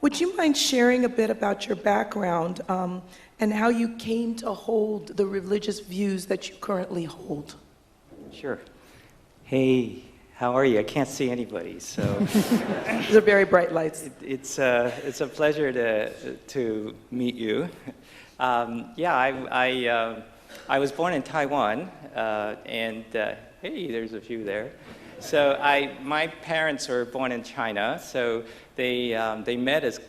Would you mind sharing a bit about your background and how you came to hold the religious views that you currently hold? Sure. Hey, how are you? I can't see anybody, so These are very bright lights. it's a pleasure to meet you. I was born in Taiwan, and hey, there's a few there. So my parents were born in China, so they met as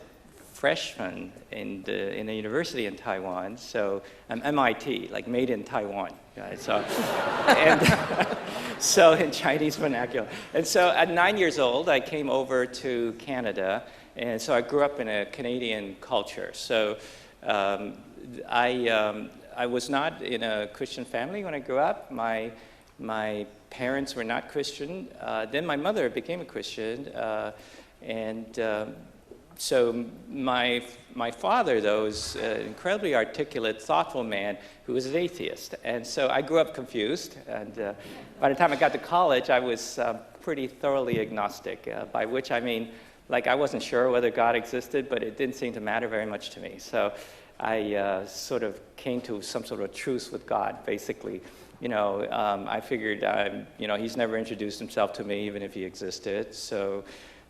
freshmen in a university in Taiwan. So I'm MIT, like made in Taiwan, guys. So and so in Chinese vernacular. And so at 9 years old, I came over to Canada, and so I grew up in a Canadian culture. So I was not in a Christian family when I grew up. My parents were not Christian. Then my mother became a Christian, so my father, though, was an incredibly articulate, thoughtful man who was an atheist. And so I grew up confused. And by the time I got to college, I was pretty thoroughly agnostic, by which I mean, like, I wasn't sure whether God existed, but it didn't seem to matter very much to me. So I sort of came to some sort of truce with God, basically. I figured, he's never introduced himself to me, even if he existed.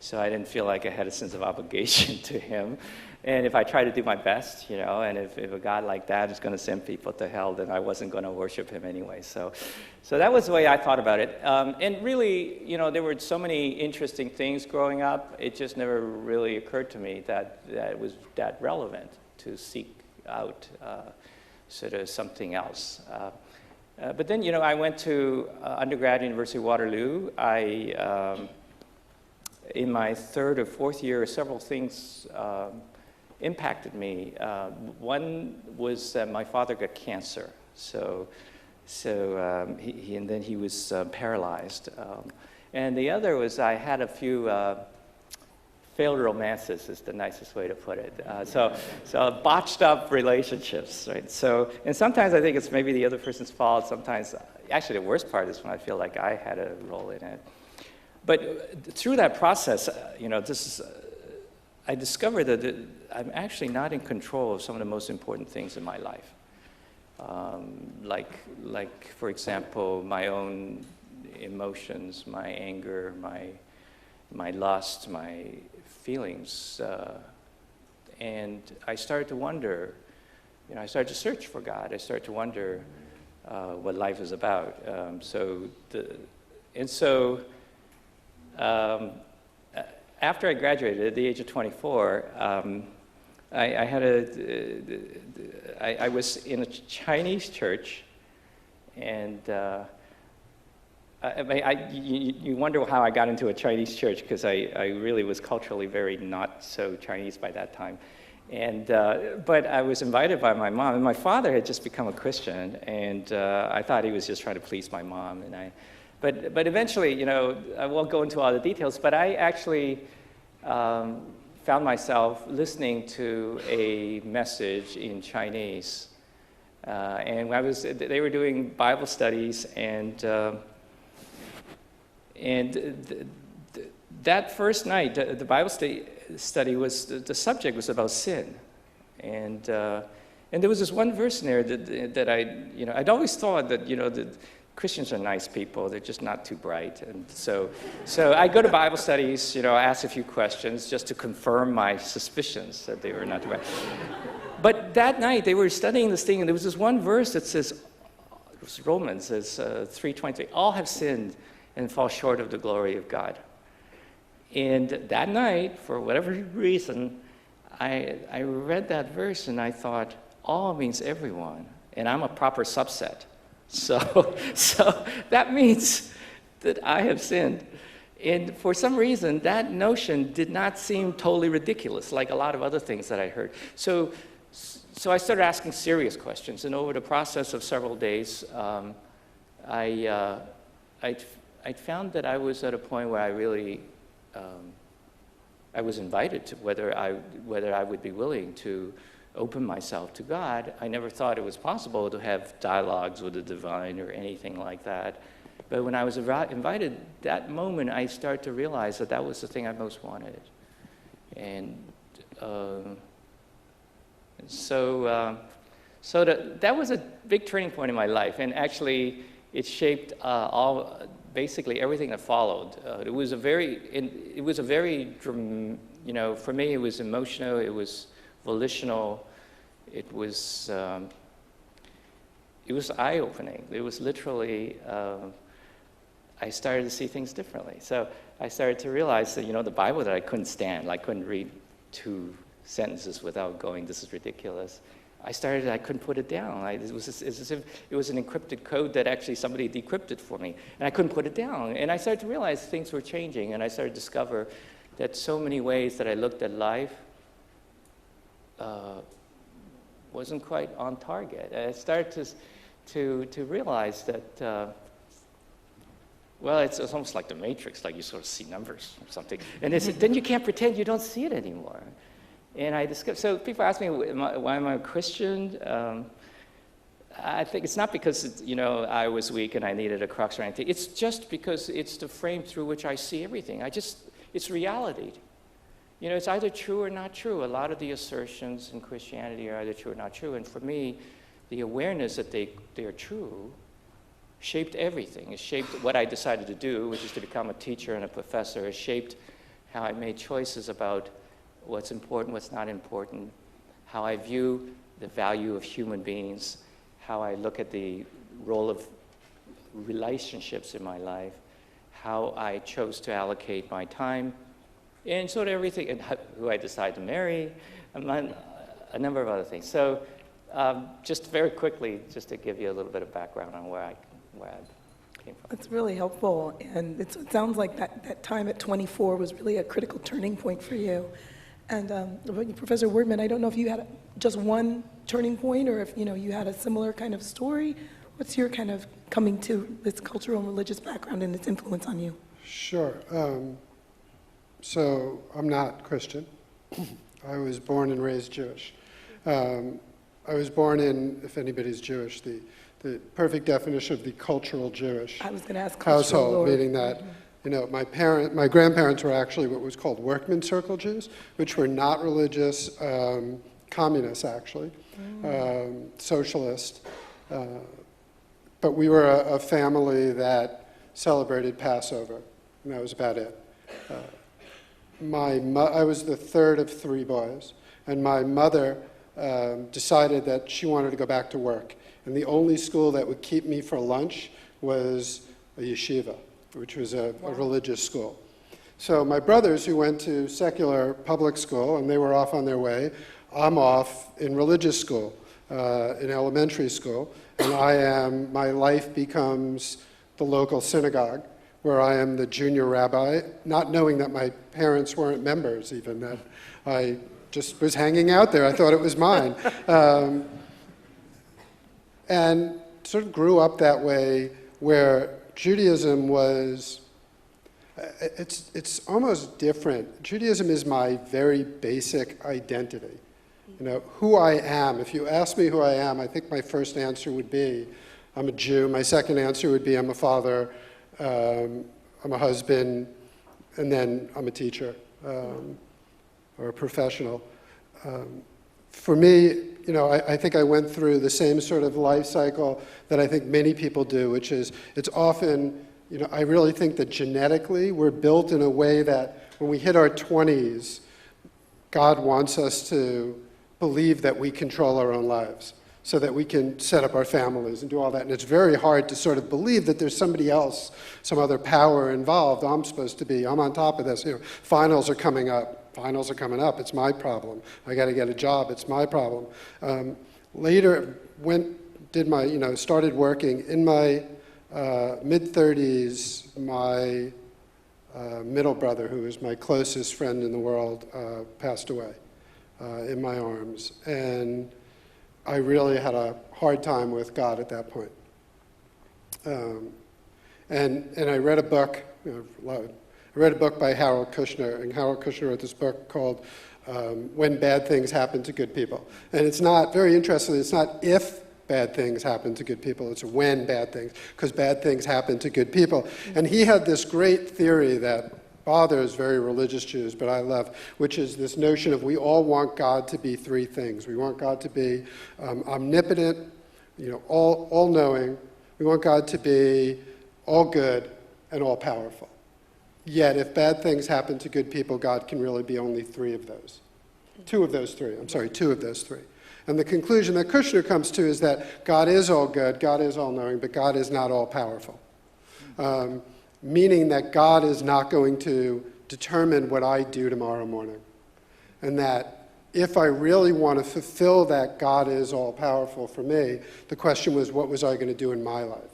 So I didn't feel like I had a sense of obligation to him. And if I tried to do my best, and if a God like that is going to send people to hell, then I wasn't going to worship him anyway. So that was the way I thought about it. And really, there were so many interesting things growing up. It just never really occurred to me that it was that relevant to seek out sort of something else. But then, I went to undergrad at University of Waterloo. In my third or fourth year, several things impacted me. One was that my father got cancer, and then he was paralyzed. And the other was I had a few failed romances, is the nicest way to put it. So botched up relationships, right? And sometimes I think it's maybe the other person's fault. Sometimes, actually, the worst part is when I feel like I had a role in it. But through that process, I discovered that I'm actually not in control of some of the most important things in my life. Like, for example, my own emotions, my anger, my lust, my feelings. And I started to wonder, I started to search for God. I started to wonder what life is about. After I graduated at the age of 24, I was in a Chinese church, and you wonder how I got into a Chinese church, because I really was culturally very not so Chinese by that time. But I was invited by my mom, and my father had just become a Christian, and I thought he was just trying to please my mom, But eventually, I won't go into all the details, but I actually found myself listening to a message in Chinese. And they were doing Bible studies, and that first night, the Bible study was, the subject was about sin. And there was this one verse in there that I'd always thought that, that Christians are nice people, they're just not too bright. And so I go to Bible studies, ask a few questions just to confirm my suspicions that they were not too bright. But that night they were studying this thing, and there was this one verse that says, it was Romans, says 3:23, all have sinned and fall short of the glory of God. And that night, for whatever reason, I read that verse and I thought, all means everyone, and I'm a proper subset. So that means that I have sinned. And for some reason, that notion did not seem totally ridiculous, like a lot of other things that I heard. So I started asking serious questions, and over the process of several days, I found that I was at a point where I really, I was invited to whether I would be willing to open myself to God. I never thought it was possible to have dialogues with the divine or anything like that. But when I was invited, that moment I started to realize that that was the thing I most wanted. And That was a big turning point in my life, and actually it shaped basically everything that followed. It was a very, for me it was emotional, it was volitional, it was eye-opening. It was literally, I started to see things differently. So I started to realize that, the Bible that I couldn't stand, I couldn't read 2 sentences without going, this is ridiculous. I couldn't put it down. It was as if it was an encrypted code that actually somebody decrypted for me, and I couldn't put it down. And I started to realize things were changing, and I started to discover that so many ways that I looked at life wasn't quite on target. I started to realize that, well, it's almost like the Matrix, like you sort of see numbers or something. And then you can't pretend you don't see it anymore. And I discovered, so people ask me, why am I a Christian? I think it's not because, I was weak and I needed a crux or anything. It's just because it's the frame through which I see everything. It's reality. It's either true or not true. A lot of the assertions in Christianity are either true or not true. And for me, the awareness that they are true shaped everything. It shaped what I decided to do, which is to become a teacher and a professor. It shaped how I made choices about what's important, what's not important, how I view the value of human beings, how I look at the role of relationships in my life, how I chose to allocate my time, and sort of everything, and who I decide to marry, a number of other things. So just very quickly, just to give you a little bit of background on where I came from. That's really helpful, and it sounds like that time at 24 was really a critical turning point for you. And Professor Wertman, I don't know if you had just one turning point or if you had a similar kind of story. What's your kind of coming to this cultural and religious background and its influence on you? Sure. So I'm not Christian. I was born and raised Jewish. I was born in, if anybody's Jewish, the perfect definition of the cultural Jewish I was going to ask household, meaning that my grandparents were actually what was called workman circle Jews, which were not religious, communists actually, socialist. But we were a family that celebrated Passover, and that was about it. I was the third of 3 boys, and my mother decided that she wanted to go back to work. And the only school that would keep me for lunch was a yeshiva, which was a religious school. So my brothers, who went to secular public school, and they were off on their way, I'm off in religious school, in elementary school, and my life becomes the local synagogue, where I am the junior rabbi, not knowing that my parents weren't members even, that I just was hanging out there. I thought it was mine. And sort of grew up that way, where Judaism was, it's almost different. Judaism is my very basic identity. Who I am. If you ask me who I am, I think my first answer would be, I'm a Jew. My second answer would be, I'm a father, I'm a husband, and then I'm a teacher, or a professional. For me, I think I went through the same sort of life cycle that I think many people do, which is, it's often, I really think that genetically we're built in a way that when we hit our 20s, God wants us to believe that we control our own lives so that we can set up our families and do all that. And it's very hard to sort of believe that there's somebody else, some other power involved. I'm on top of this. Finals are coming up. Finals are coming up. It's my problem. I got to get a job. It's my problem. Later, started working. In my mid-30s, my middle brother, who was my closest friend in the world, passed away in my arms. And I really had a hard time with God at that point. And I read a book, I read a book by Harold Kushner, and Harold Kushner wrote this book called When Bad Things Happen to Good People. And it's not, very interesting, it's not if bad things happen to good people, it's when bad things, because bad things happen to good people. And he had this great theory that bothers very religious Jews, but I love, which is this notion of we all want God to be three things. We want God to be omnipotent, all-knowing. We want God to be all good and all-powerful. Yet, if bad things happen to good people, God can really be only two of those three. And the conclusion that Kushner comes to is that God is all good, God is all-knowing, but God is not all-powerful. Meaning that God is not going to determine what I do tomorrow morning. And that if I really want to fulfill that God is all-powerful for me, the question was, what was I going to do in my life?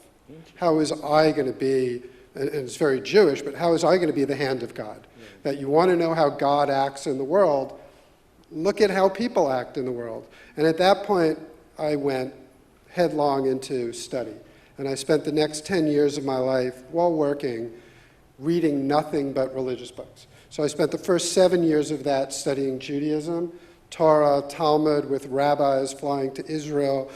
How was I going to be, and it's very Jewish, but how was I going to be the hand of God? Yeah. That you want to know how God acts in the world, look at how people act in the world. And at that point, I went headlong into study. And I spent the next 10 years of my life, while working, reading nothing but religious books. So I spent the first 7 years of that studying Judaism, Torah, Talmud, with rabbis, flying to Israel,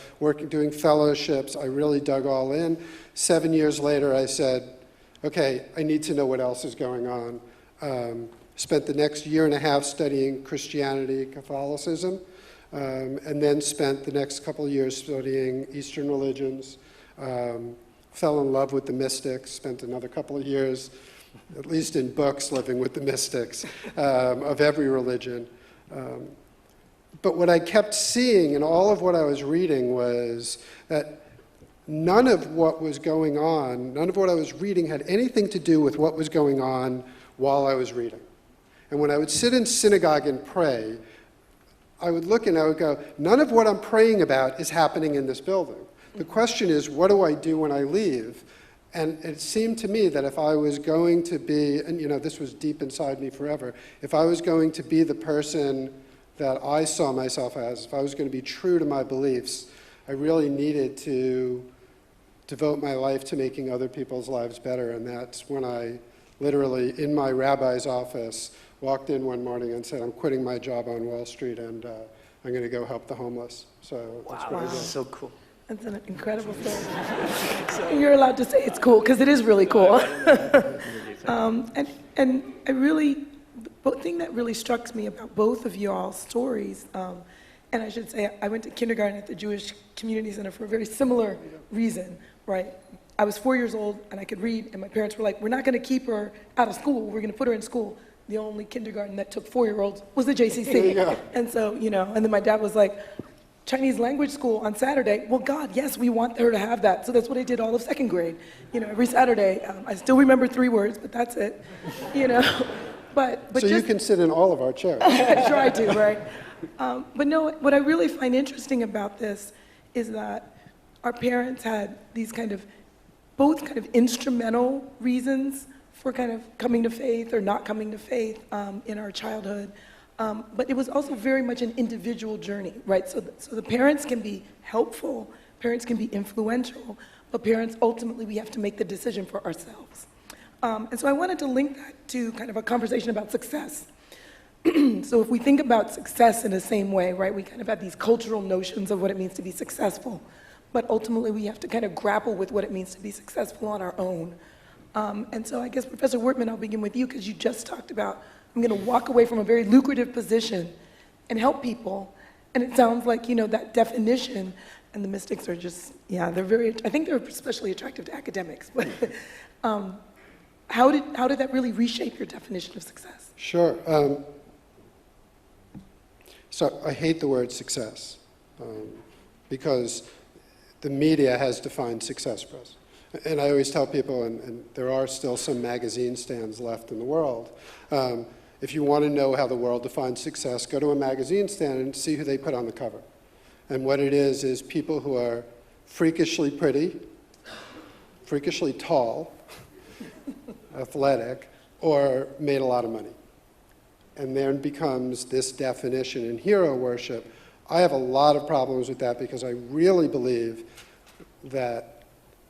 doing fellowships. I really dug all in. 7 years later, I said, okay, I need to know what else is going on. Spent the next year and a half studying Christianity, Catholicism, and then spent the next couple of years studying Eastern religions. Fell in love with the mystics, spent another couple of years, at least in books, living with the mystics of every religion. But what I kept seeing in all of what I was reading was that none of what was going on, none of what I was reading had anything to do with what was going on while I was reading. And when I would sit in synagogue and pray, I would look and I would go, none of what I'm praying about is happening in this building. The question is, what do I do when I leave? And it seemed to me that if I was going to be, and this was deep inside me forever, if I was going to be the person that I saw myself as, if I was going to be true to my beliefs, I really needed to devote my life to making other people's lives better. And that's when I literally, in my rabbi's office, walked in one morning and said, I'm quitting my job on Wall Street and I'm going to go help the homeless. So that's what I did. So cool. That's an incredible story. You're allowed to say it's cool, because it is really cool. And I really, the thing that really struck me about both of y'all's stories, and I should say I went to kindergarten at the Jewish Community Center for a very similar reason, right? I was 4 years old and I could read, and my parents were like, we're not going to keep her out of school, we're going to put her in school. The only kindergarten that took 4-year-olds was the JCC. Yeah. And so, and then my dad was like, Chinese language school on Saturday. Well, God, yes, we want her to have that. So that's what I did all of second grade. Every Saturday. I still remember 3 words, but that's it. But so you can sit in all of our chairs. I try to, right? But no, what I really find interesting about this is that our parents had these both kind of instrumental reasons for kind of coming to faith or not coming to faith in our childhood. But it was also very much an individual journey, right? So the parents can be helpful, parents can be influential, but parents, ultimately, we have to make the decision for ourselves. And so I wanted to link that to kind of a conversation about success. So if we think about success in the same way, right, we kind of have these cultural notions of what it means to be successful, but ultimately we have to kind of grapple with what it means to be successful on our own. And so I guess, Professor Wertman, I'll begin with you, because you just talked about, I'm going to walk away from a very lucrative position and help people. And it sounds like, that definition, and the mystics are just, I think they're especially attractive to academics. But how did that really reshape your definition of success? Sure. So I hate the word success because the media has defined success for us. And I always tell people, and there are still some magazine stands left in the world, if you want to know how the world defines success, go to a magazine stand and see who they put on the cover. And what it is people who are freakishly pretty, freakishly tall, athletic, or made a lot of money. And then becomes this definition in hero worship. I have a lot of problems with that because I really believe that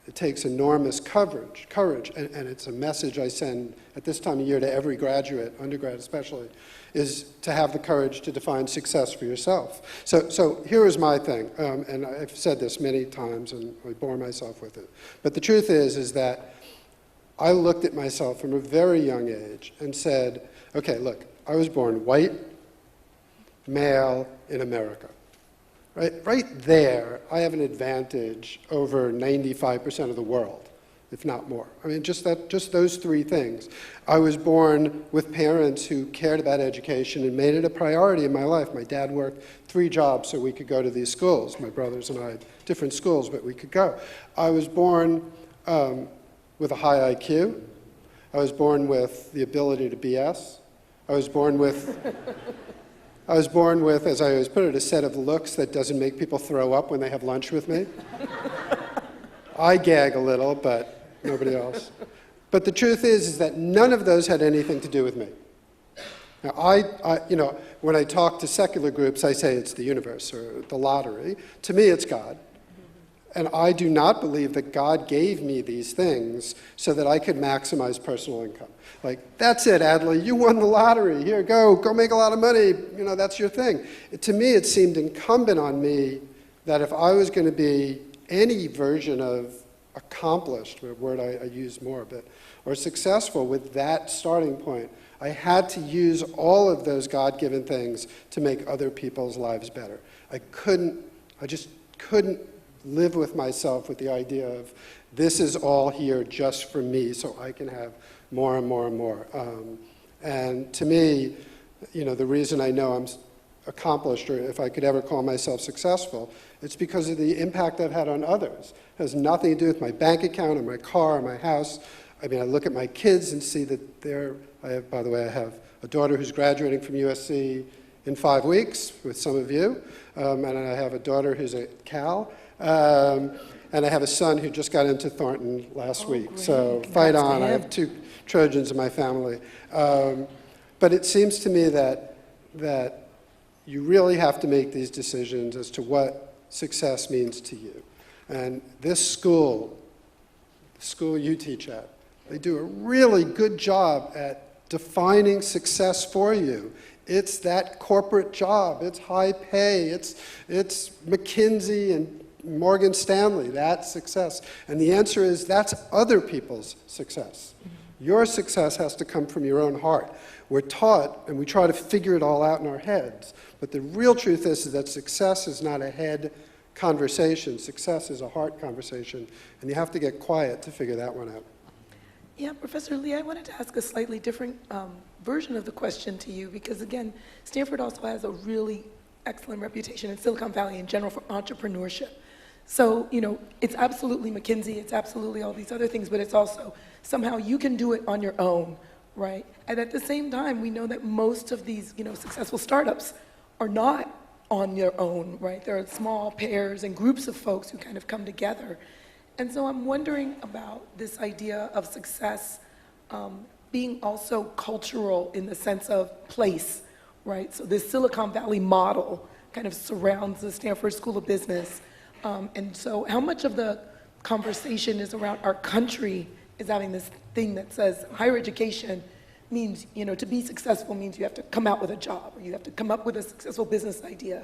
it takes enormous courage, and it's a message I send at this time of year to every graduate, undergrad especially, is to have the courage to define success for yourself. So here is my thing, and I've said this many times, and I bore myself with it. But the truth is that I looked at myself from a very young age and said, okay, look, I was born white, male, in America. Right there, I have an advantage over 95% of the world, if not more. I mean, just those three things. I was born with parents who cared about education and made it a priority in my life. My dad worked 3 jobs so we could go to these schools. My brothers and I had different schools, but we could go. I was born with a high IQ. I was born with the ability to BS. I was born with, as I always put it, a set of looks that doesn't make people throw up when they have lunch with me. I gag a little, but nobody else. But the truth is that none of those had anything to do with me. Now, when I talk to secular groups, I say it's the universe or the lottery. To me, it's God. And I do not believe that God gave me these things so that I could maximize personal income. Like, that's it, Adlai, you won the lottery. Here, go make a lot of money. That's your thing. To me, it seemed incumbent on me that if I was going to be any version of accomplished, a word I use more, or successful with that starting point, I had to use all of those God-given things to make other people's lives better. I just couldn't live with myself with the idea of this is all here just for me so I can have more and more and more. And to me, the reason I know I'm accomplished, or if I could ever call myself successful, it's because of the impact I've had on others. It has nothing to do with my bank account or my car or my house. I mean, I look at my kids and see that by the way, I have a daughter who's graduating from USC in 5 weeks with some of you, and I have a daughter who's at Cal, and I have a son who just got into Thornton last week. Great. So Congrats fight to on. I him. have 2 Trojans in my family. But it seems to me that you really have to make these decisions as to what success means to you. And this school, the school you teach at, they do a really good job at defining success for you. It's that corporate job. It's high pay. It's McKinsey and Morgan Stanley. That's success. And the answer is that's other people's success. Your success has to come from your own heart. We're taught, and we try to figure it all out in our heads, but the real truth is that success is not a head conversation. Success is a heart conversation, and you have to get quiet to figure that one out. Yeah, Professor Lee, I wanted to ask a slightly different version of the question to you, because again, Stanford also has a really excellent reputation in Silicon Valley in general for entrepreneurship. So, it's absolutely McKinsey, it's absolutely all these other things, but it's also somehow you can do it on your own, right? And at the same time, we know that most of these, successful startups are not on their own, right? There are small pairs and groups of folks who kind of come together. And so I'm wondering about this idea of success being also cultural in the sense of place, right? So this Silicon Valley model kind of surrounds the Stanford School of Business. And so how much of the conversation is around our country is having this thing that says higher education means, to be successful means you have to come out with a job, or you have to come up with a successful business idea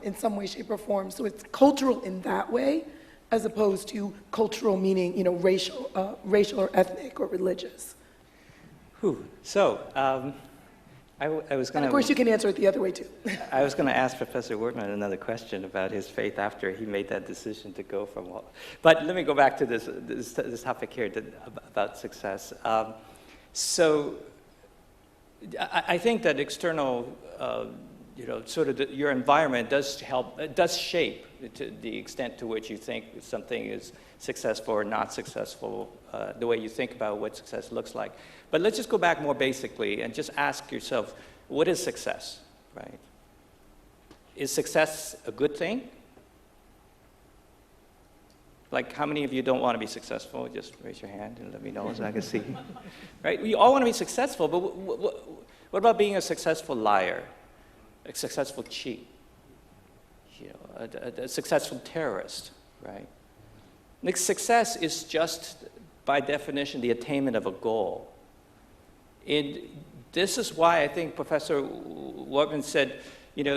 in some way, shape, or form. So it's cultural in that way, as opposed to cultural meaning, racial or ethnic or religious. So, I was going And of course, you can answer it the other way too. I was going to ask Professor Wertman another question about his faith after he made that decision to go from all. But let me go back to this topic here about success. So, I think that external, your environment does help. It does shape to the extent to which you think something is successful or not successful, the way you think about what success looks like. But let's just go back more basically and just ask yourself, what is success, right? Is success a good thing? Like, how many of you don't want to be successful? Just raise your hand and let me know so I can see. Right? We all want to be successful, but what about being a successful liar, a successful cheat, a successful terrorist, right? Like, success is just, by definition, the attainment of a goal. This is why I think Professor Wertman said,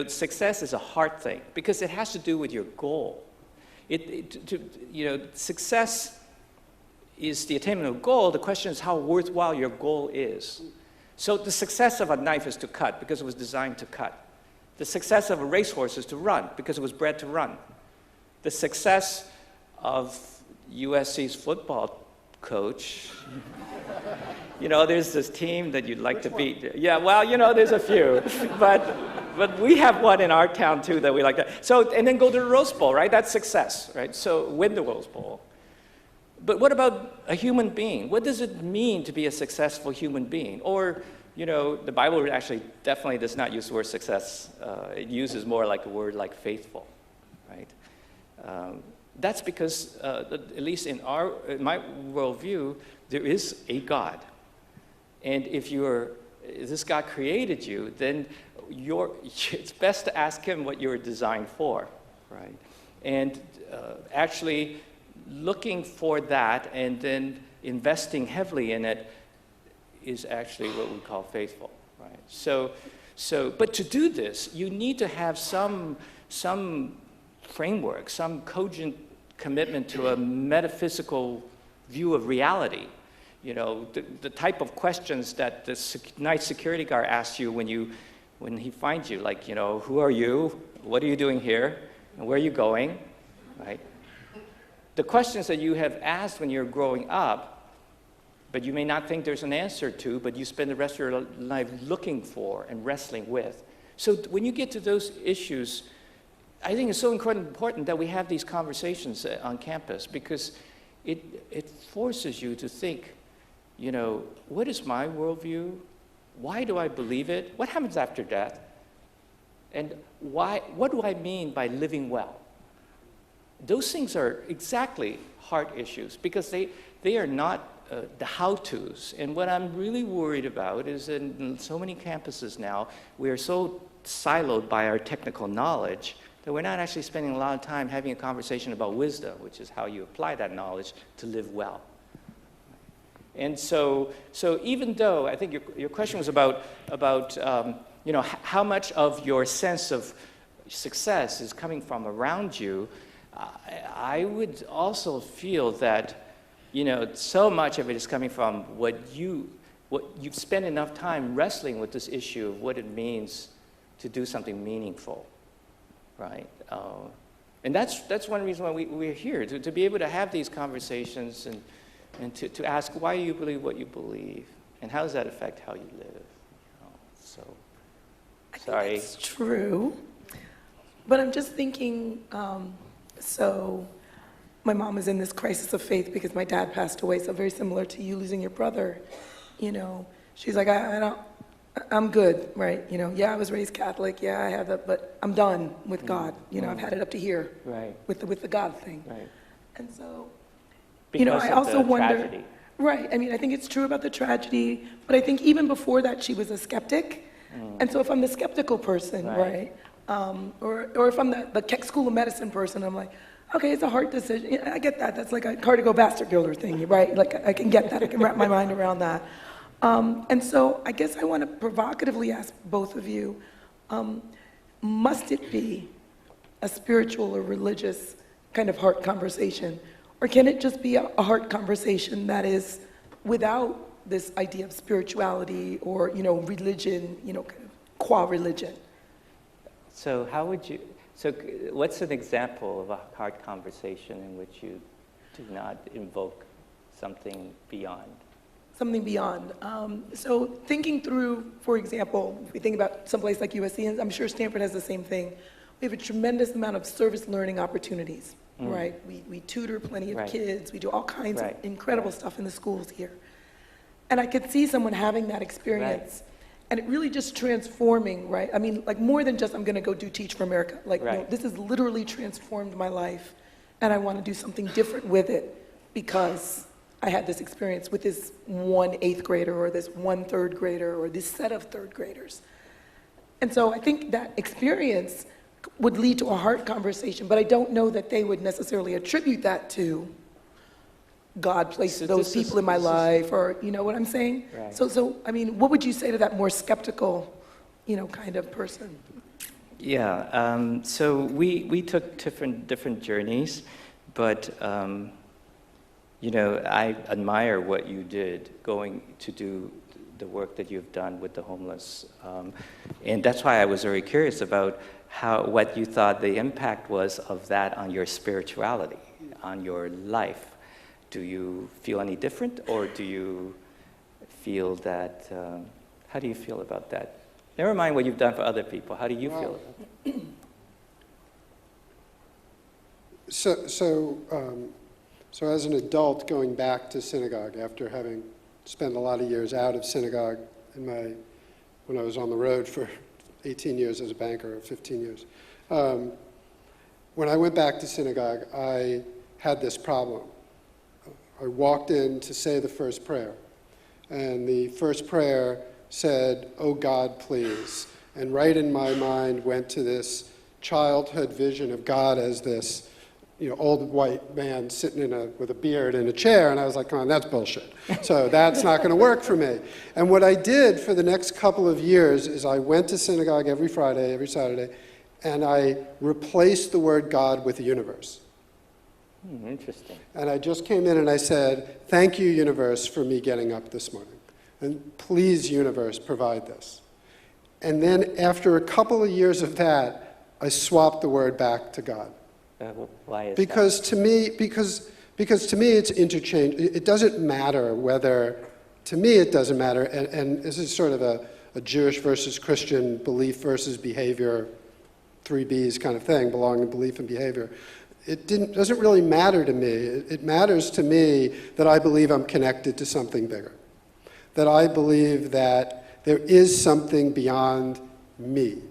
success is a heart thing, because it has to do with your goal. Success is the attainment of a goal. The question is how worthwhile your goal is. So the success of a knife is to cut because it was designed to cut. The success of a racehorse is to run because it was bred to run. The success of USC's football coach, there's this team that you'd like to beat. Yeah, well, there's a few. But we have one in our town, too, that we like that. So, and then go to the Rose Bowl, right? That's success, right? So win the Rose Bowl. But what about a human being? What does it mean to be a successful human being? Or, the Bible actually definitely does not use the word success. It uses more like a word like faithful, right? That's because, at least in my worldview, there is a God. And if this God created you, then it's best to ask him what you were designed for, right? And actually looking for that and then investing heavily in it is actually what we call faithful, right? So, but to do this, you need to have some framework, some cogent commitment to a metaphysical view of reality. The type of questions that the night security guard asks you when he finds you, like, who are you? What are you doing here? And where are you going? Right? The questions that you have asked when you're growing up, but you may not think there's an answer to, but you spend the rest of your life looking for and wrestling with. So when you get to those issues, I think it's so incredibly important that we have these conversations on campus because it forces you to think, what is my worldview? Why do I believe it? What happens after death? And what do I mean by living well? Those things are exactly heart issues because they are not the how-tos. And what I'm really worried about is in so many campuses now, we are so siloed by our technical knowledge that we're not actually spending a lot of time having a conversation about wisdom, which is how you apply that knowledge to live well. And so even though I think your question was about how much of your sense of success is coming from around you, I would also feel that so much of it is coming from what you've spent enough time wrestling with this issue of what it means to do something meaningful, right? And that's one reason why we're here, to be able to have these conversations and to ask why you believe what you believe, and how does that affect how you live? I Sorry. think that's true. But I'm just thinking, so my mom is in this crisis of faith because my dad passed away, so very similar to you losing your brother. She's like, I'm good, right? Yeah, I was raised Catholic, yeah, I have that, but I'm done with God. I've had it up to here, right, with the God thing. right. And so, Because I of also the wonder, tragedy. right? I think it's true about the tragedy, but I think even before that, she was a skeptic. And so if I'm the skeptical person, right? Or if I'm the Keck School of Medicine person, I'm like, okay, it's a hard decision. Yeah, I get that. That's like a cardiac vascular thing, right? Like I can get that. I can wrap my mind around that. And so I guess I want to provocatively ask both of you, must it be a spiritual or religious kind of heart conversation? Or can it just be a heart conversation that is without this idea of spirituality or, religion, kind of qua-religion? So what's an example of a heart conversation in which you do not invoke something beyond? Something beyond. So thinking through, for example, if we think about someplace like USC, and I'm sure Stanford has the same thing, we have a tremendous amount of service learning opportunities, right? We tutor plenty of kids, we do all kinds of incredible stuff in the schools here. And I could see someone having that experience and it really just transforming, right? Like more than just I'm gonna go do Teach for America. Like, no, this has literally transformed my life and I wanna do something different with it because I had this experience with this one 8th grader or this one 3rd grader or this set of 3rd graders. And so I think that experience would lead to a heart conversation, but I don't know that they would necessarily attribute that to God placed those people in my life, or you know what I'm saying? Right. So what would you say to that more skeptical, kind of person? Yeah, so we took different journeys, but I admire what you did going to do the work that you've done with the homeless. And that's why I was very curious about what you thought the impact was of that on your spirituality, on your life. Do you feel any different, or do you feel that, how do you feel about that? Never mind what you've done for other people. How do you feel about it? So as an adult going back to synagogue after having spent a lot of years out of synagogue when I was on the road for 18 years as a banker, or 15 years, when I went back to synagogue, I had this problem. I walked in to say the first prayer, and the first prayer said, "Oh God, please." And right in my mind went to this childhood vision of God as this old white man sitting with a beard in a chair, and I was like, come on, that's bullshit. So that's not going to work for me. And what I did for the next couple of years is I went to synagogue every Friday, every Saturday, and I replaced the word God with the universe. Interesting. And I just came in and I said, thank you, universe, for me getting up this morning. And please, universe, provide this. And then after a couple of years of that, I swapped the word back to God. Why is because that? Because to me it's interchange. It doesn't matter whether, to me it doesn't matter, and this is sort of a Jewish versus Christian belief versus behavior, 3 Bs kind of thing, belonging, belief, and behavior. It doesn't really matter to me. It matters to me that I believe I'm connected to something bigger, that I believe that there is something beyond me.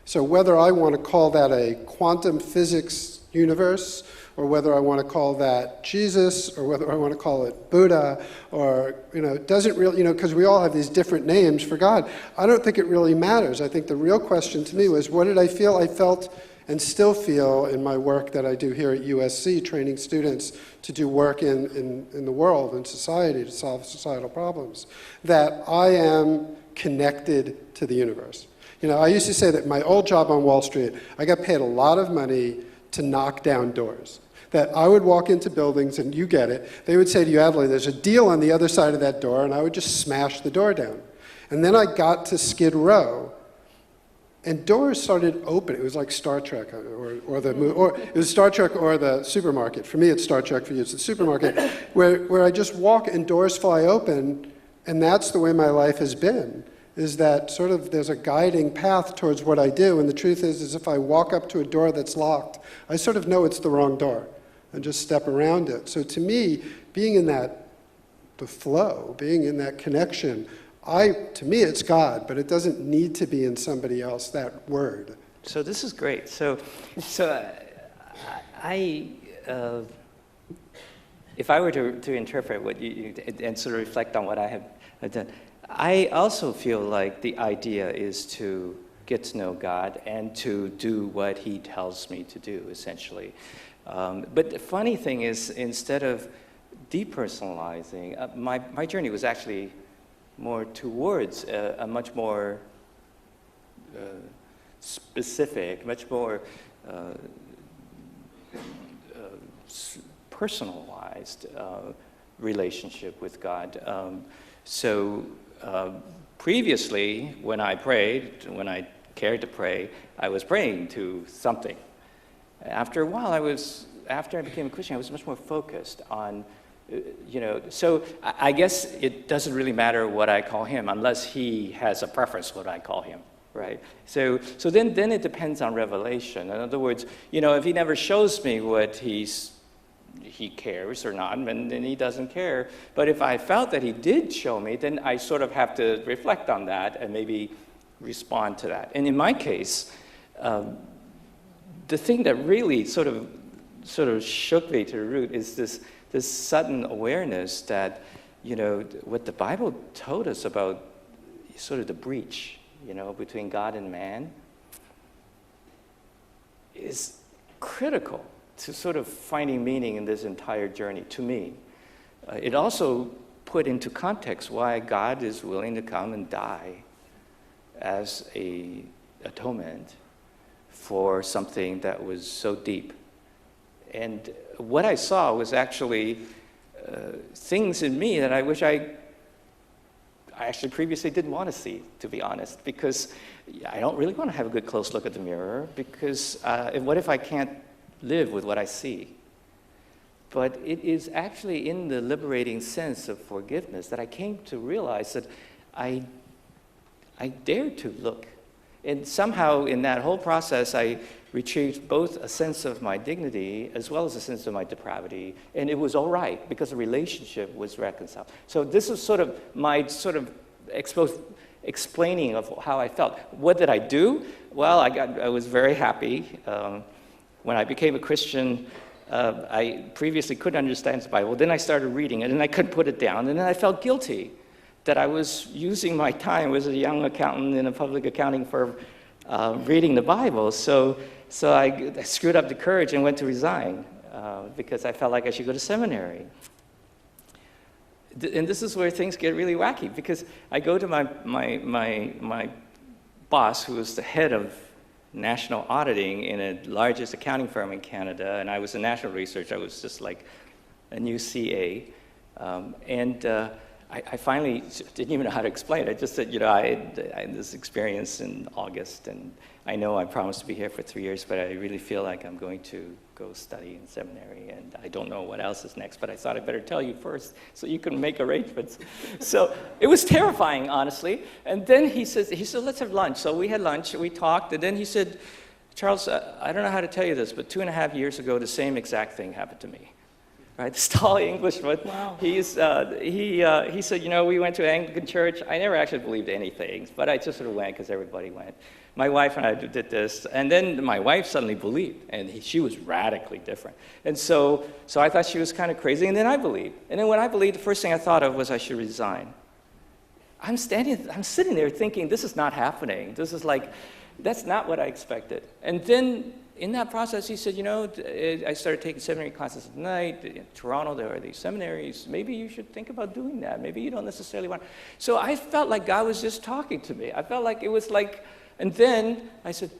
So whether I want to call that a quantum physics universe, or whether I want to call that Jesus, or whether I want to call it Buddha, or, it doesn't really, because we all have these different names for God. I don't think it really matters. I think the real question to me was, what did I feel? I felt and still feel in my work that I do here at USC, training students to do work in the world, in society, to solve societal problems, that I am connected to the universe. I used to say that my old job on Wall Street, I got paid a lot of money to knock down doors. That I would walk into buildings, and you get it, they would say to you, Adlai, there's a deal on the other side of that door, and I would just smash the door down. And then I got to Skid Row, and doors started opening. It was like Star Trek, or it was Star Trek or the supermarket. For me, it's Star Trek. For you, it's the supermarket, where I just walk and doors fly open, and that's the way my life has been. Is that sort of there's a guiding path towards what I do, and the truth is if I walk up to a door that's locked, I sort of know it's the wrong door, and just step around it. So to me, being in the flow, being in that connection, to me it's God, but it doesn't need to be in somebody else, that word. So this is great. So I if I were to interpret what you and sort of reflect on what I have done, I also feel like the idea is to get to know God and to do what He tells me to do, essentially. But the funny thing is, instead of depersonalizing, my journey was actually more towards a much more specific, much more personalized relationship with God. Previously, when I prayed, when I cared to pray, I was praying to something. After a while, after I became a Christian, I was much more focused on, so I guess it doesn't really matter what I call Him unless He has a preference what I call Him, right? So then it depends on revelation. In other words, if He never shows me what He cares or not, and then He doesn't care. But if I felt that He did show me, then I sort of have to reflect on that and maybe respond to that. And in my case, the thing that really sort of shook me to the root is this sudden awareness that, what the Bible told us about sort of the breach, between God and man is critical to sort of finding meaning in this entire journey, to me. It also put into context why God is willing to come and die as a atonement for something that was so deep. And what I saw was actually things in me that I wish I actually previously didn't want to see, to be honest, because I don't really want to have a good close look at the mirror, because what if I can't live with what I see? But it is actually in the liberating sense of forgiveness that I came to realize that I dared to look. And somehow in that whole process, I retrieved both a sense of my dignity as well as a sense of my depravity. And it was all right because the relationship was reconciled. So this is sort of my explaining of how I felt. What did I do? Well, I was very happy. When I became a Christian, I previously couldn't understand the Bible. Then I started reading it, and I couldn't put it down. And then I felt guilty that I was using my time as a young accountant in a public accounting firm reading the Bible. So I screwed up the courage and went to resign because I felt like I should go to seminary. And this is where things get really wacky, because I go to my boss, who was the head of national auditing in a largest accounting firm in Canada, and I was a national researcher. I was just like a new CA. I finally didn't even know how to explain it. I just said, I had this experience in August, and I know I promised to be here for 3 years, but I really feel like I'm going to go study in seminary, and I don't know what else is next, but I thought I'd better tell you first so you can make arrangements. So it was terrifying, honestly. And then he said, let's have lunch. So we had lunch, we talked, and then he said, Charles, I don't know how to tell you this, but 2.5 years ago, the same exact thing happened to me. Right, this tall Englishman. Wow. He said, we went to an Anglican church. I never actually believed anything, but I just sort of went because everybody went. My wife and I did this, and then my wife suddenly believed, and she was radically different. And so I thought she was kind of crazy, and then I believed. And then when I believed, the first thing I thought of was I should resign. I'm sitting there thinking, this is not happening. This is like, that's not what I expected. And then in that process, he said, I started taking seminary classes at night. In Toronto, there are these seminaries. Maybe you should think about doing that. Maybe you don't necessarily want. So I felt like God was just talking to me. I felt like it was like, and then I said,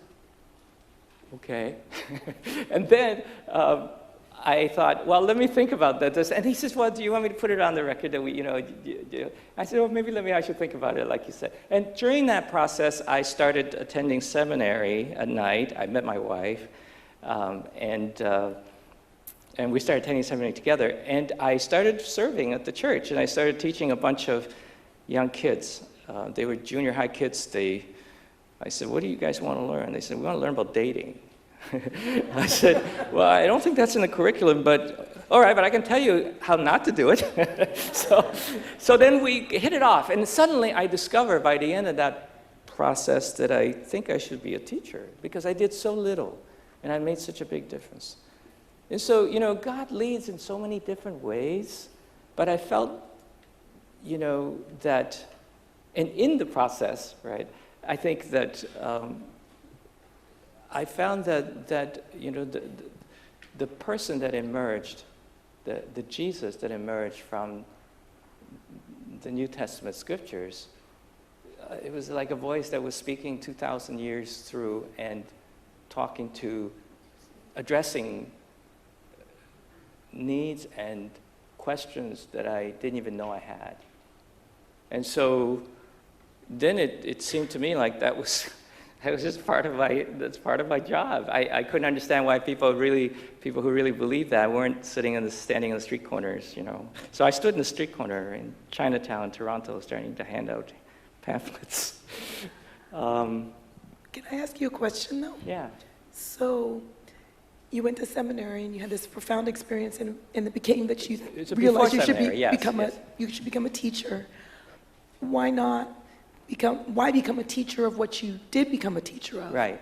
okay. And then I thought, well, let me think about that. And he says, well, do you want me to put it on the record that we, I said, well, maybe I should think about it, like you said. And during that process, I started attending seminary at night. I met my wife, and we started attending seminary together. And I started serving at the church, and I started teaching a bunch of young kids. They were junior high kids. I said, what do you guys want to learn? They said, we want to learn about dating. I said, well, I don't think that's in the curriculum, but all right, but I can tell you how not to do it. So then we hit it off, and suddenly I discovered by the end of that process that I think I should be a teacher, because I did so little, and I made such a big difference. And so, God leads in so many different ways, but I felt, that, and in the process, right, I think that I found that the person that emerged, the Jesus that emerged from the New Testament scriptures, it was like a voice that was speaking 2,000 years through and addressing needs and questions that I didn't even know I had. And so then it seemed to me like that was just part of my job. I couldn't understand why people who really believed that weren't standing in the street corners, So I stood in the street corner in Chinatown, Toronto, starting to hand out pamphlets. Can I ask you a question, though? Yeah. So you went to seminary and you had this profound experience, and it became that you It's a realized you before should seminary, yes. you should become a teacher. Why become a teacher of what you did become a teacher of? Right.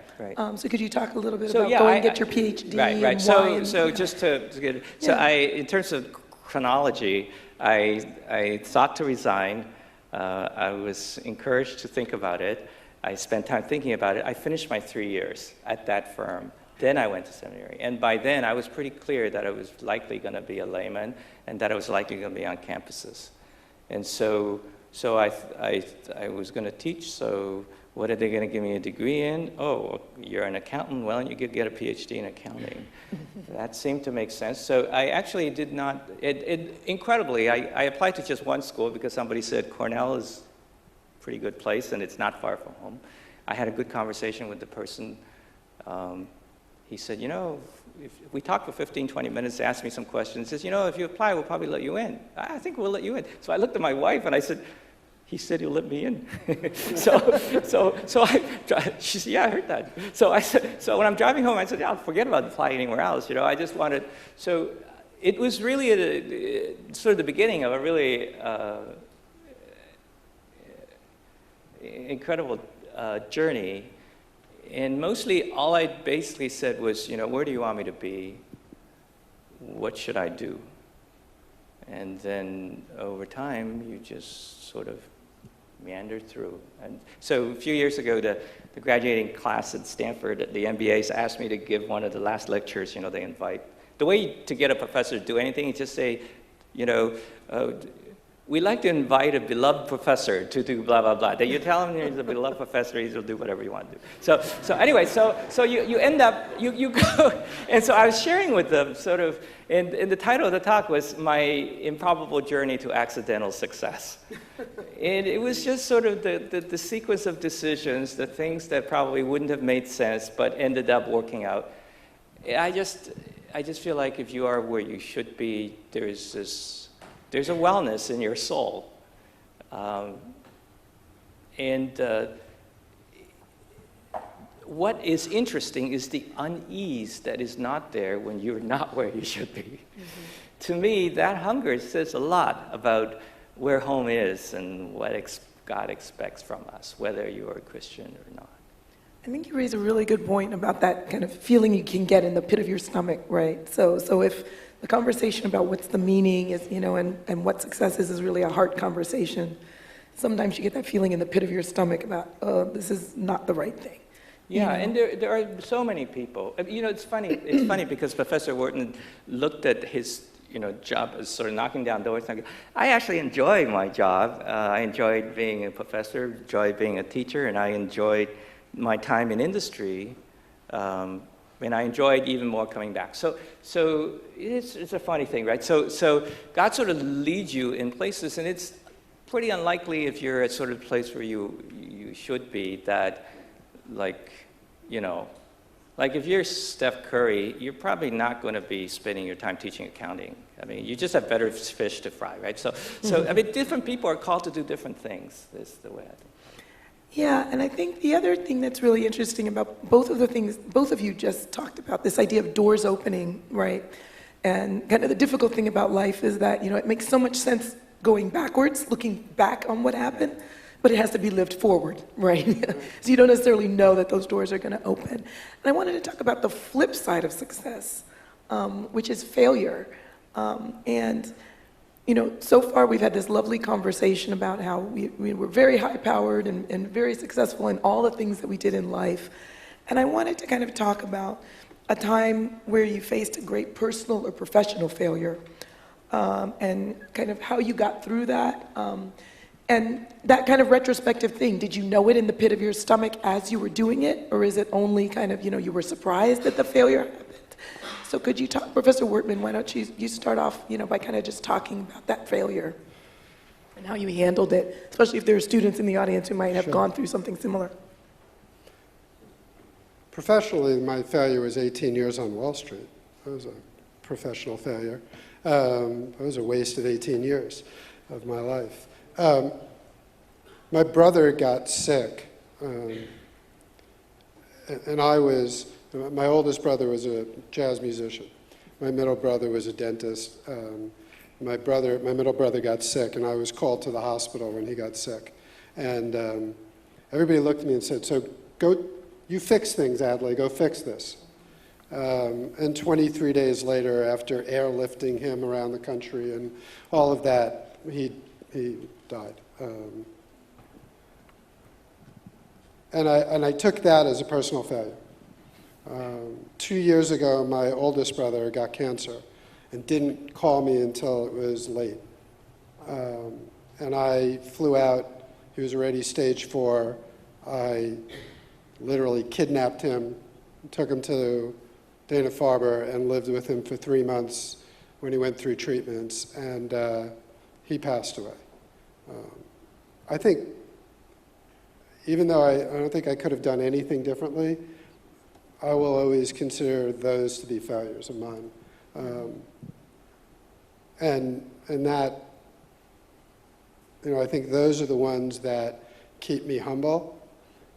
So could you talk a little bit about going to get your PhD? Right. And So just to get, in terms of chronology, I thought to resign. I was encouraged to think about it. I spent time thinking about it. I finished my 3 years at that firm. Then I went to seminary. And by then, I was pretty clear that I was likely going to be a layman and that I was likely going to be on campuses. And so I was going to teach. So what are they going to give me a degree in? Oh, you're an accountant. Well, you could get a PhD in accounting. That seemed to make sense. So I actually did not, incredibly, I applied to just one school because somebody said Cornell is a pretty good place and it's not far from home. I had a good conversation with the person. He said, if we talked for 15, 20 minutes, asked me some questions. He says, if you apply, we'll probably let you in. I think we'll let you in. So I looked at my wife and I said, he said he'll let me in. She said, yeah, I heard that. So when I'm driving home, I said, yeah, I'll forget about applying anywhere else. I just wanted, so it was really sort of the beginning of a really incredible journey. And mostly all I basically said was, where do you want me to be? What should I do? And then over time, you just sort of meander through. And so a few years ago, the graduating class at Stanford, the MBAs asked me to give one of the last lectures, they invite. The way to get a professor to do anything is just say, we like to invite a beloved professor to do blah, blah, blah. Then you tell him he's a beloved professor, he'll do whatever you want to do. So anyway, so you end up, you go, and so I was sharing with them sort of, and the title of the talk was My Improbable Journey to Accidental Success. And it was just sort of the sequence of decisions, the things that probably wouldn't have made sense, but ended up working out. I just feel like if you are where you should be, there's a wellness in your soul. What is interesting is the unease that is not there when you're not where you should be. Mm-hmm. To me, that hunger says a lot about where home is and what God expects from us, whether you are a Christian or not. I think you raise a really good point about that kind of feeling you can get in the pit of your stomach, right? So if the conversation about what's the meaning is, and what success is really a heart conversation, sometimes you get that feeling in the pit of your stomach about, this is not the right thing. Yeah, and there are so many people. It's funny because Professor Wertman looked at his job as sort of knocking down doors. I actually enjoy my job. I enjoyed being a professor, enjoyed being a teacher, and I enjoyed my time in industry. And I enjoyed even more coming back. So it's a funny thing, right? So God sort of leads you in places, and it's pretty unlikely if you're at sort of place where you should be that, like if you're Steph Curry, you're probably not going to be spending your time teaching accounting. I mean, you just have better fish to fry, right? So I mean, different people are called to do different things. Is the way I think. Yeah, and I think the other thing that's really interesting about both of the things both of you just talked about, this idea of doors opening, right? And kind of the difficult thing about life is that, it makes so much sense going backwards, looking back on what happened, but it has to be lived forward, right? So you don't necessarily know that those doors are going to open. And I wanted to talk about the flip side of success, which is failure. So far we've had this lovely conversation about how we were very high-powered and very successful in all the things that we did in life. And I wanted to kind of talk about a time where you faced a great personal or professional failure, and kind of how you got through that. And that kind of retrospective thing, did you know it in the pit of your stomach as you were doing it? Or is it only kind of, you were surprised that the failure happened? So could you talk, Professor Wertman, why don't you start off, by kind of just talking about that failure and how you handled it, especially if there are students in the audience who might have gone through something similar. Professionally, my failure was 18 years on Wall Street. That was a professional failure. It was a waste of 18 years of my life. My brother got sick, and my oldest brother was a jazz musician. My middle brother was a dentist. My middle brother got sick, and I was called to the hospital when he got sick. And everybody looked at me and said, so go, you fix things, Adlai, go fix this. And 23 days later, after airlifting him around the country and all of that, he died. And I took that as a personal failure. 2 years ago, my oldest brother got cancer and didn't call me until it was late. And I flew out. He was already stage 4. I literally kidnapped him, took him to Dana-Farber and lived with him for 3 months when he went through treatments, and he passed away. I think, even though I don't think I could have done anything differently, I will always consider those to be failures of mine. And that, I think those are the ones that keep me humble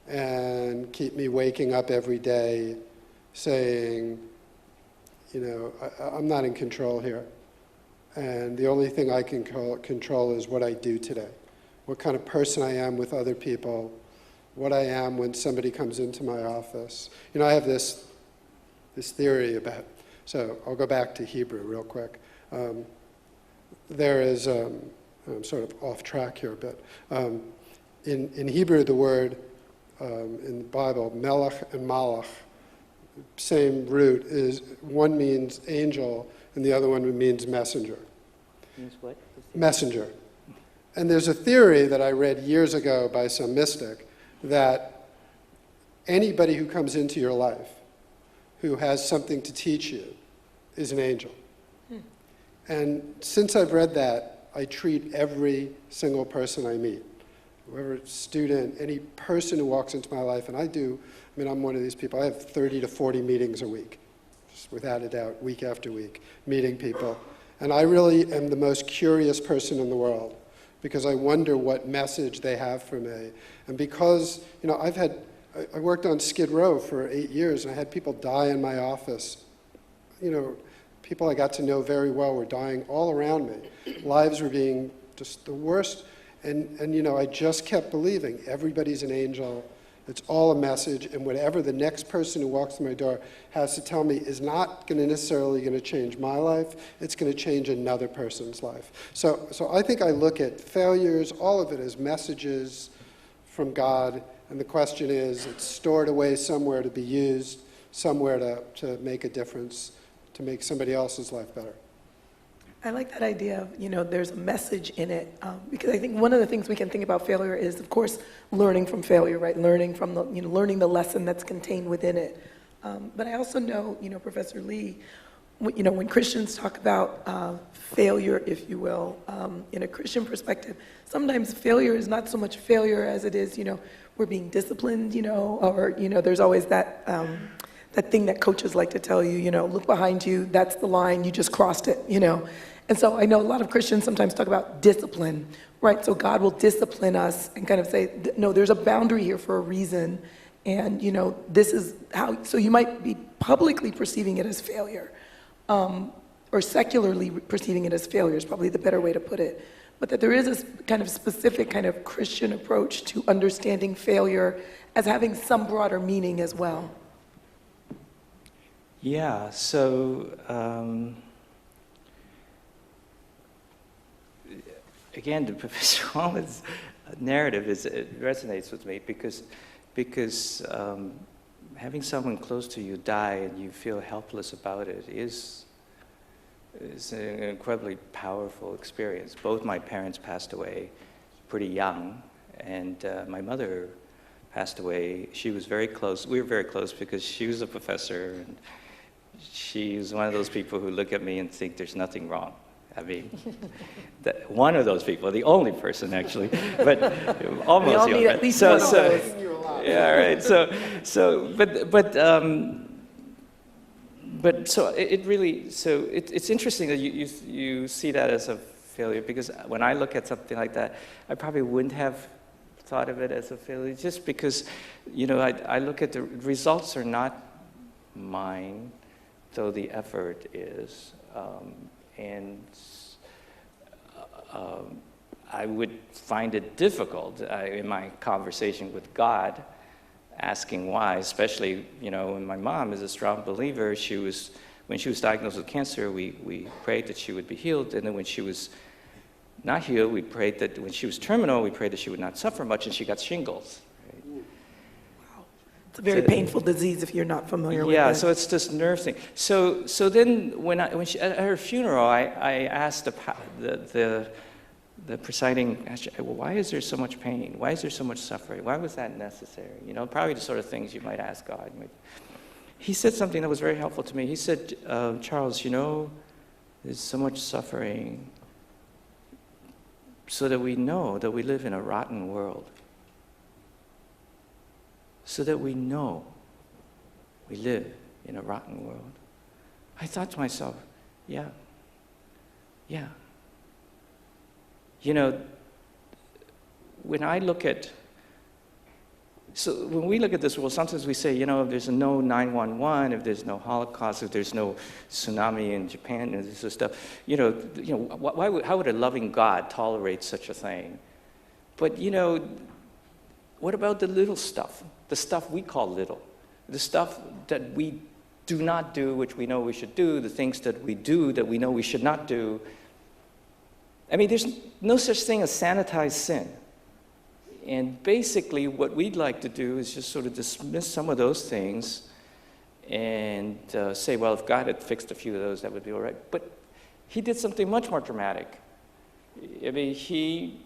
and keep me waking up every day saying, I'm not in control here. And the only thing I can control is what I do today, what kind of person I am with other people, what I am when somebody comes into my office. I have this theory about, so I'll go back to Hebrew real quick. There is, I'm sort of off track here, but in Hebrew, the word in the Bible, melech and malach, same root, is one means angel and the other one means messenger. Means what? Messenger. And there's a theory that I read years ago by some mystic that anybody who comes into your life who has something to teach you is an angel. And since I've read that, I treat every single person I meet, whoever student, any person who walks into my life, and I'm one of these people, I have 30 to 40 meetings a week, just without a doubt, week after week, meeting people. And I really am the most curious person in the world because I wonder what message they have for me. And because, I worked on Skid Row for 8 years, and I had people die in my office. People I got to know very well were dying all around me. Lives were being just the worst. And I just kept believing everybody's an angel. It's all a message, and whatever the next person who walks through my door has to tell me is not necessarily going to change my life. It's going to change another person's life. So I think I look at failures, all of it, as messages from God, and the question is, it's stored away somewhere to be used, somewhere to make a difference, to make somebody else's life better. I like that idea of, there's a message in it, because I think one of the things we can think about failure is, of course, learning from failure, right? Learning from learning the lesson that's contained within it. But I also know, Professor Lee, when Christians talk about failure, if you will, in a Christian perspective, sometimes failure is not so much failure as it is, we're being disciplined, or, there's always that thing that coaches like to tell you, look behind you, that's the line, you just crossed it, And so I know a lot of Christians sometimes talk about discipline, right? So God will discipline us and kind of say, no, there's a boundary here for a reason. And, this is how, so you might be publicly perceiving it as failure, or secularly perceiving it as failure is probably the better way to put it. But that there is a kind of specific kind of Christian approach to understanding failure as having some broader meaning as well. Yeah, so again, the Professor Wallace's narrative it resonates with me because having someone close to you die and you feel helpless about it is an incredibly powerful experience. Both my parents passed away pretty young, and my mother passed away. She was very close. We were very close because she was a professor, and she was one of those people who look at me and think there's nothing wrong. I mean, one of those people, the only person actually, but almost. We all need at least one of those. Yeah, right. But so it really, so it's interesting that you see that as a failure, because when I look at something like that, I probably wouldn't have thought of it as a failure, just because, I look at the results are not mine, though the effort is, and I would find it difficult in my conversation with God, asking why, especially, when my mom is a strong believer. When she was diagnosed with cancer, we prayed that she would be healed, and then when she was not healed, we prayed that when she was terminal, we prayed that she would not suffer much, and she got shingles. It's a very painful disease if you're not familiar with it. Yeah, so it's this nerve thing. So then when she, at her funeral, I asked the presiding, well, why is there so much pain? Why is there so much suffering? Why was that necessary? Probably the sort of things you might ask God. he said something that was very helpful to me. He said, Charles, there's so much suffering so that we know that we live in a rotten world. So that we know we live in a rotten world. I thought to myself, yeah. When we look at this world, sometimes we say, if there's no 911, if there's no Holocaust, if there's no tsunami in Japan, and this sort of stuff, how would a loving God tolerate such a thing? But, what about the little stuff? The stuff we call little. The stuff that we do not do, which we know we should do, the things that we do that we know we should not do. I mean, there's no such thing as sanitized sin. And basically, what we'd like to do is just sort of dismiss some of those things and say, well, if God had fixed a few of those, that would be all right. But he did something much more dramatic. I mean, he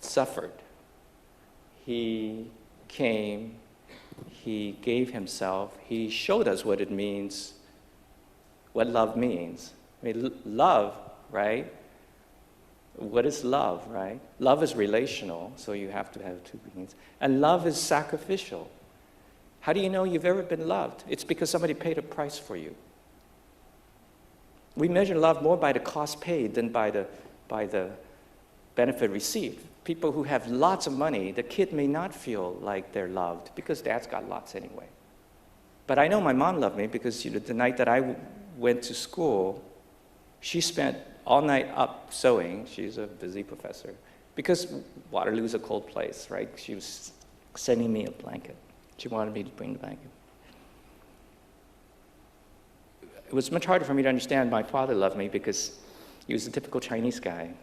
suffered. He came. He gave himself. He showed us what it means, what love means. I mean, love, right? What is love, right? Love is relational, so you have to have two beings. And love is sacrificial. How do you know you've ever been loved? It's because somebody paid a price for you. We measure love more by the cost paid than by the benefit received. People who have lots of money, the kid may not feel like they're loved because dad's got lots anyway. But I know my mom loved me because the night that I went to school, she spent all night up sewing. She's a busy professor. Because Waterloo's a cold place, right? She was sending me a blanket. She wanted me to bring the blanket. It was much harder for me to understand my father loved me because he was a typical Chinese guy.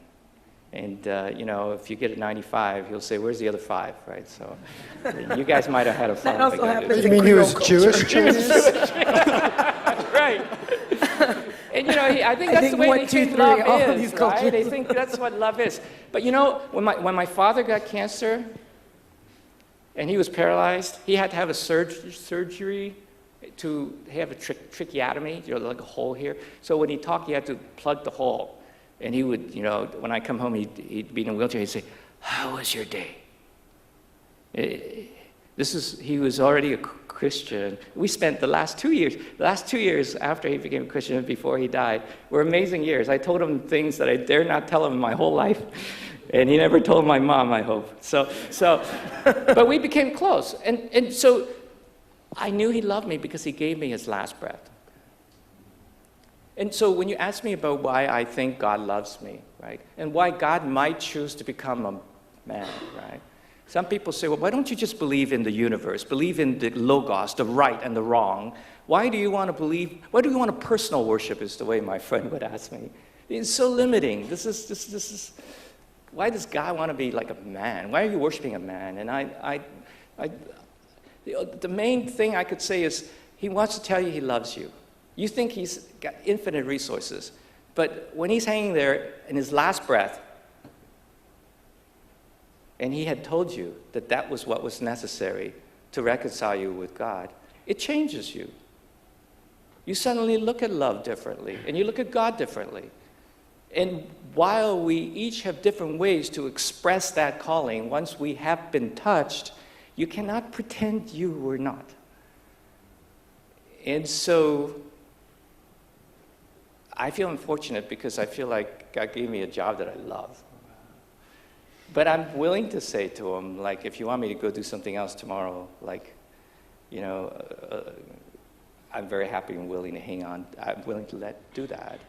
And, if you get a 95, he'll say, where's the other 5, right? So you guys might have had a fun. That also happens You mean he was Jewish Chinese? Right. And, I think that's the way they think love is, right? They think that's what love is. But, when my father got cancer and he was paralyzed, he had to have a surgery to have a tracheotomy, like a hole here. So when he talked, he had to plug the hole. And he would, when I come home, he'd be in a wheelchair. He'd say, "How was your day?" He was already a Christian. We spent the last 2 years after he became a Christian and before he died, were amazing years. I told him things that I dare not tell him in my whole life. And he never told my mom, I hope. But we became close. And so I knew he loved me because he gave me his last breath. And so when you ask me about why I think God loves me, right, and why God might choose to become a man, right, some people say, well, why don't you just believe in the universe, believe in the logos, the right and the wrong? Why do you want to personal worship is the way my friend would ask me. It's so limiting. This is why does God want to be like a man? Why are you worshiping a man? And the main thing I could say is he wants to tell you he loves you. You think he's got infinite resources, but when he's hanging there in his last breath, and he had told you that that was what was necessary to reconcile you with God, it changes you. You suddenly look at love differently, and you look at God differently. And while we each have different ways to express that calling, once we have been touched, you cannot pretend you were not. And so I feel unfortunate because I feel like God gave me a job that I love. But I'm willing to say to him, like, if you want me to go do something else tomorrow, like, I'm very happy and willing to hang on. I'm willing to do that.